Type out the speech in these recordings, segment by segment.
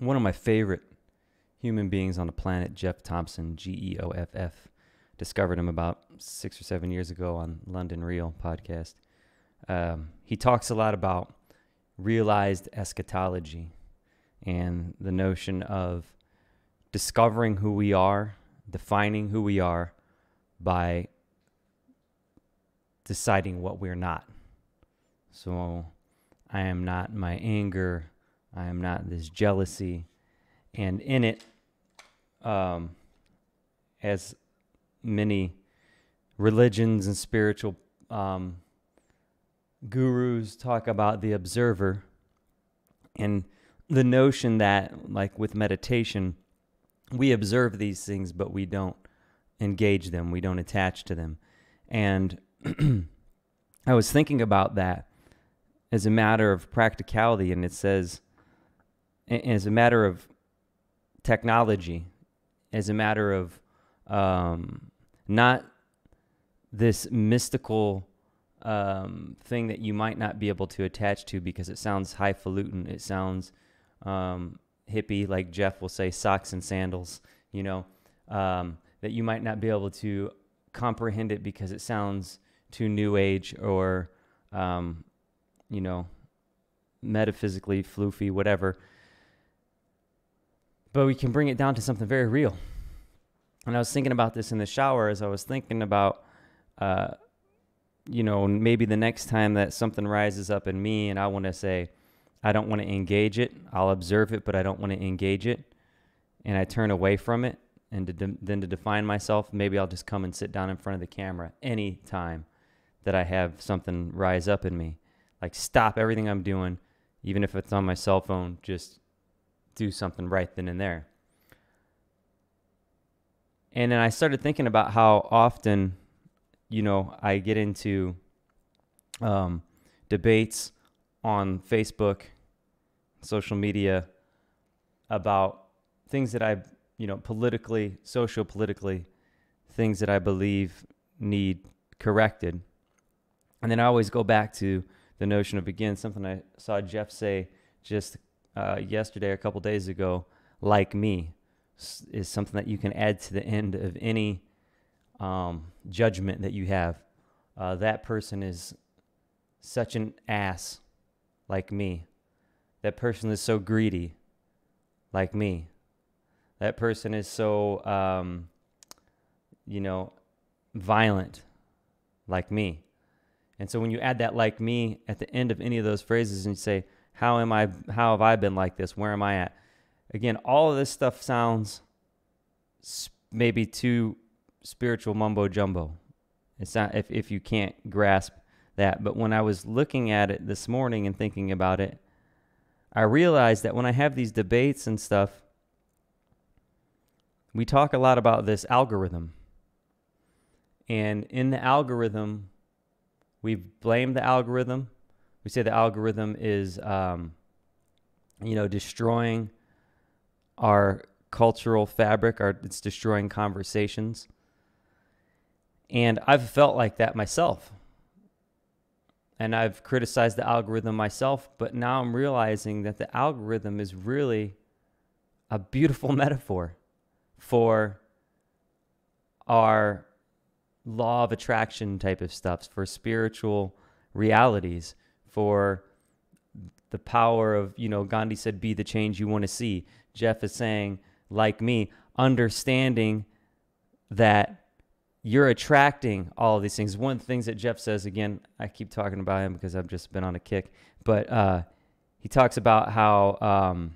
One of my favorite human beings on the planet, Jeff Thompson, Geoff, discovered him about 6 or 7 years ago on London Real podcast. He talks a lot about realized eschatology and the notion of discovering who we are, defining who we are by deciding what we're not. So I am not my anger. I am not this jealousy. And in it, as many religions and spiritual gurus talk about the observer, and the notion that, like with meditation, we observe these things, but we don't engage them. We don't attach to them. And I was thinking about that as a matter of practicality, and it says, as a matter of technology, as a matter of not this mystical thing that you might not be able to attach to because it sounds highfalutin, it sounds hippie, like Jeff will say, socks and sandals, that you might not be able to comprehend it because it sounds too new age or, metaphysically floofy, whatever. But we can bring it down to something very real. And I was thinking about this in the shower as I was thinking about, maybe the next time that something rises up in me and I want to say, I don't want to engage it. I'll observe it, but I don't want to engage it. And I turn away from it. And then to define myself, maybe I'll just come and sit down in front of the camera any time that I have something rise up in me. Like stop everything I'm doing, even if it's on my cell phone, just do something right then and there. And then I started thinking about how often, I get into debates on Facebook, social media, about things that I, politically, socio-politically, things that I believe need corrected. And then I always go back to the notion of, again, something I saw Jeff say just yesterday, a couple days ago, like me, is something that you can add to the end of any judgment that you have. That person is such an ass, like me. That person is so greedy, like me. That person is so, violent, like me. And so when you add that like me at the end of any of those phrases and you say, how have I been like this? Where am I at? Again, all of this stuff sounds maybe too spiritual mumbo jumbo. It's not if you can't grasp that. But when I was looking at it this morning and thinking about it, I realized that when I have these debates and stuff, we talk a lot about this algorithm. And in the algorithm, we blame the algorithm. We say the algorithm is, destroying our cultural fabric, it's destroying conversations. And I've felt like that myself. And I've criticized the algorithm myself, but now I'm realizing that the algorithm is really a beautiful metaphor for our law of attraction type of stuff, for spiritual realities, for the power of, Gandhi said, be the change you want to see. Jeff is saying, like me, understanding that you're attracting all of these things. One of the things that Jeff says, again, I keep talking about him because I've just been on a kick, but he talks about how,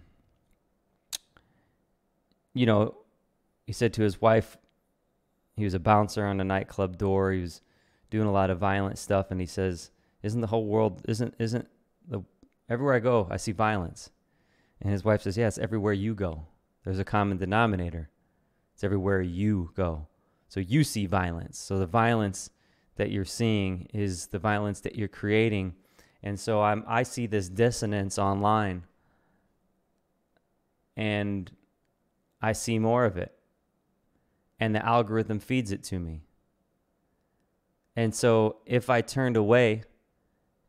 he said to his wife, he was a bouncer on a nightclub door. He was doing a lot of violent stuff. And he says, isn't the whole world, everywhere I go, I see violence. And his wife says, yes, everywhere you go. There's a common denominator. It's everywhere you go. So you see violence. So the violence that you're seeing is the violence that you're creating. And so I see this dissonance online. And I see more of it. And the algorithm feeds it to me. And so if I turned away,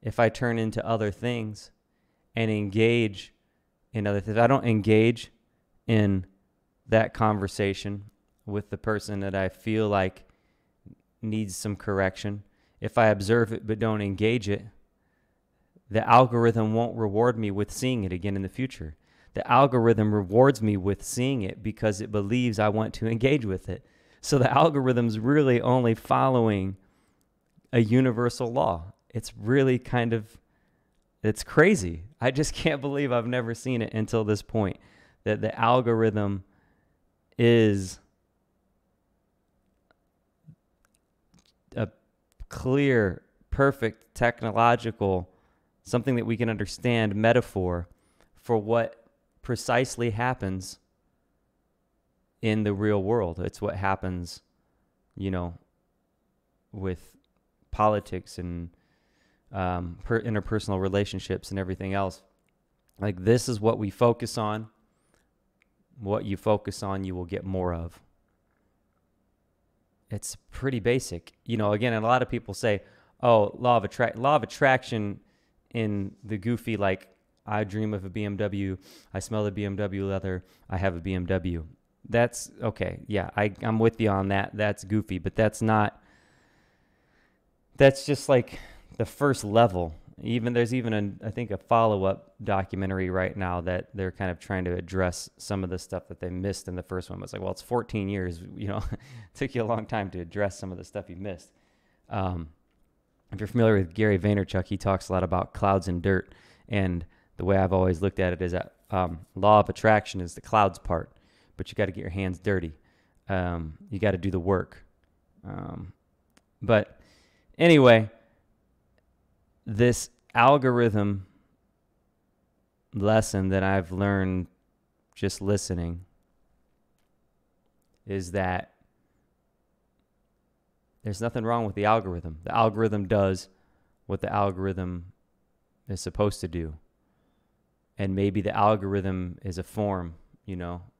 if I turn into other things and engage in other things. If I don't engage in that conversation with the person that I feel like needs some correction, if I observe it but don't engage it, the algorithm won't reward me with seeing it again in the future. The algorithm rewards me with seeing it because it believes I want to engage with it. So the algorithm's really only following a universal law. It's really it's crazy. I just can't believe I've never seen it until this point, that the algorithm is a clear, perfect technological, something that we can understand metaphor for what precisely happens in the real world. It's what happens, with politics and interpersonal relationships and everything else. Like, this is what we focus on. What you focus on, you will get more of. It's pretty basic. Again, and a lot of people say, oh, law of attraction in the goofy, like, I dream of a BMW, I smell the BMW leather, I have a BMW. That's okay. Yeah, I'm with you on that. That's goofy, but that's just like the first level. There's even I think a follow-up documentary right now that they're kind of trying to address some of the stuff that they missed in the first one. It's like, well, it's 14 years, it took you a long time to address some of the stuff you missed. If you're familiar with Gary Vaynerchuk, he talks a lot about clouds and dirt. And the way I've always looked at it is that law of attraction is the clouds part, but you got to get your hands dirty. You got to do the work. But anyway, this algorithm lesson that I've learned just listening is that there's nothing wrong with the algorithm. The algorithm does what the algorithm is supposed to do. And maybe the algorithm is a form,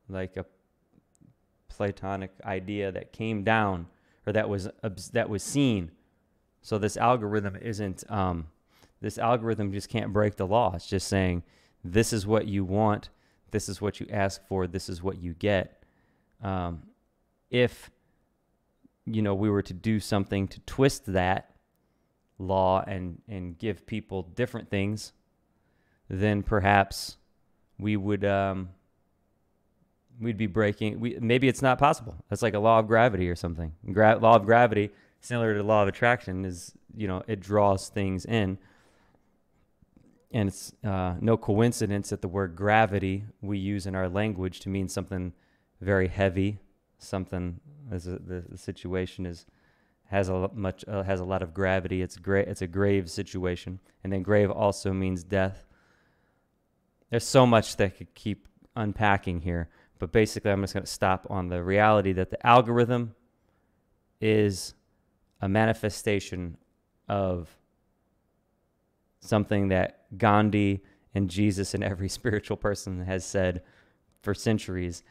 like a Platonic idea that came down, or that was seen. So this algorithm this algorithm just can't break the law. It's just saying, this is what you want, this is what you ask for, this is what you get. If we were to do something to twist that law and give people different things, then perhaps we would we'd be breaking. Maybe it's not possible. That's like a law of gravity or something. Law of gravity, similar to law of attraction, is it draws things in. And it's no coincidence that the word gravity we use in our language to mean something very heavy, something as the situation has a lot of gravity. It's a grave situation, and then grave also means death. There's so much that could keep unpacking here, but basically I'm just going to stop on the reality that the algorithm is a manifestation of something that Gandhi and Jesus and every spiritual person has said for centuries.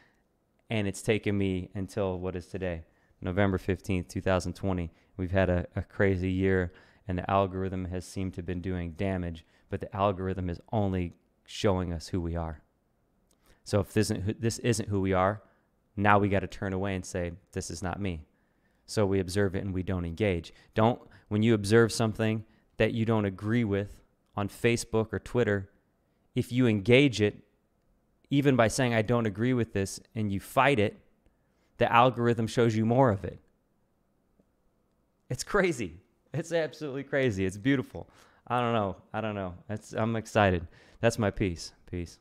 And it's taken me until what is today, November 15th, 2020. We've had a crazy year, and the algorithm has seemed to have been doing damage, but the algorithm is only showing us who we are. So if this isn't who we are, now we got to turn away and say, this is not me. So we observe it and we don't engage. When you observe something that you don't agree with on Facebook or Twitter, if you engage it, even by saying, I don't agree with this, and you fight it, the algorithm shows you more of it. It's crazy. It's absolutely crazy. It's beautiful. I don't know. I'm excited. That's my piece. Peace.